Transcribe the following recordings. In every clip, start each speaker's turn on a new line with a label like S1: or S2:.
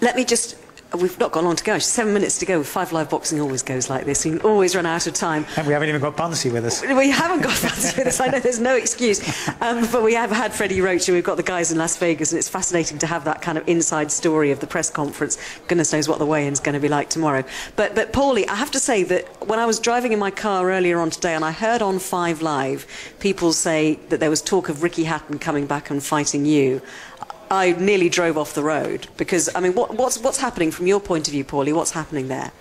S1: Let me just... We've not got long to go. 7 minutes to go. 5 Live Boxing always goes like this. You always run out of time.
S2: And we haven't even got Bunsey with us.
S1: We haven't got Bunsey with us. I know there's no excuse. But we have had Freddie Roach, and we've got the guys in Las Vegas, and it's fascinating to have that kind of inside story of the press conference. Goodness knows what the weigh-in's going to be like tomorrow. But Paulie, I have to say that when I was driving in my car earlier on today, and I heard on 5 Live people say that there was talk of Ricky Hatton coming back and fighting you, I nearly drove off the road because, I mean, what's happening from your point of view, Paulie? What's happening there?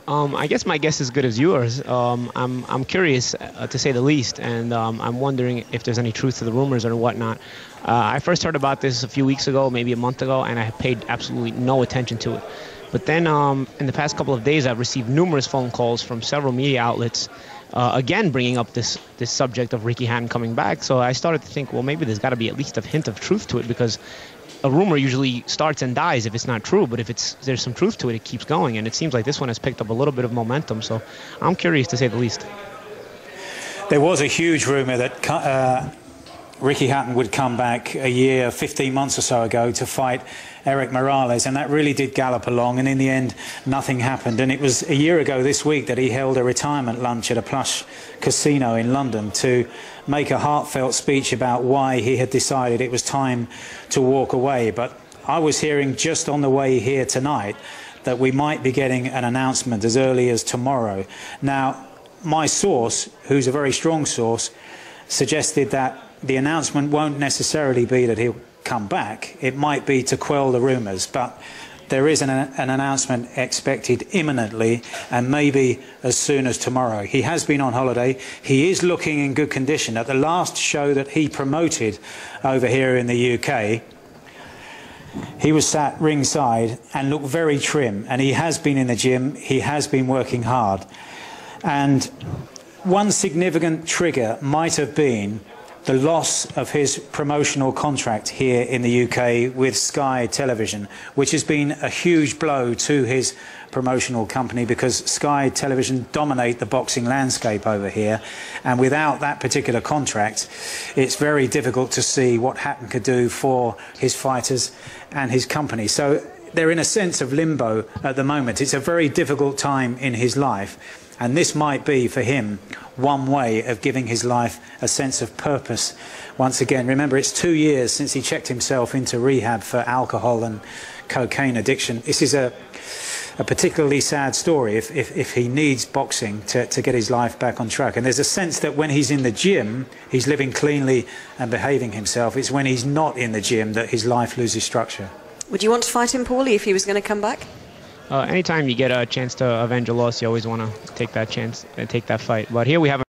S3: I guess my guess is as good as yours. I'm curious, to say the least, and I'm wondering if there's any truth to the rumors or whatnot. I first heard about this a few weeks ago, maybe a month ago, and I paid absolutely no attention to it. But then in the past couple of days, I've received numerous phone calls from several media outlets, again bringing up this subject of Ricky Hatton coming back. So I started to think, well, maybe there's got to be at least a hint of truth to it, because a rumor usually starts and dies if it's not true, but if there's some truth to it, it keeps going, and it seems like this one has picked up a little bit of momentum, so I'm curious to say the least.
S2: There was a huge rumor that Ricky Hatton would come back a year, 15 months or so ago to fight Eric Morales, and that really did gallop along, and in the end nothing happened. And it was a year ago this week that he held a retirement lunch at a plush casino in London to make a heartfelt speech about why he had decided it was time to walk away. But I was hearing just on the way here tonight that we might be getting an announcement as early as tomorrow. Now, my source, who's a very strong source, suggested that the announcement won't necessarily be that he'll come back. It might be to quell the rumours, but there is an announcement expected imminently, and maybe as soon as tomorrow. He has been on holiday. He is looking in good condition. At the last show that he promoted over here in the UK, he was sat ringside and looked very trim, and he has been in the gym. He has been working hard. And one significant trigger might have been the loss of his promotional contract here in the UK with Sky Television, which has been a huge blow to his promotional company, because Sky Television dominate the boxing landscape over here, and without that particular contract, it's very difficult to see what Hatton could do for his fighters and his company. So they're in a sense of limbo at the moment. It's a very difficult time in his life, and this might be for him one way of giving his life a sense of purpose once again. Remember, it's 2 years since he checked himself into rehab for alcohol and cocaine addiction. This is a particularly sad story if he needs boxing to get his life back on track. And there's a sense that when he's in the gym, he's living cleanly and behaving himself. It's when he's not in the gym that his life loses structure.
S1: Would you want to fight him, Paulie, if he was going to come back?
S3: Anytime you get a chance to avenge a loss, you always want to take that chance and take that fight. But here we have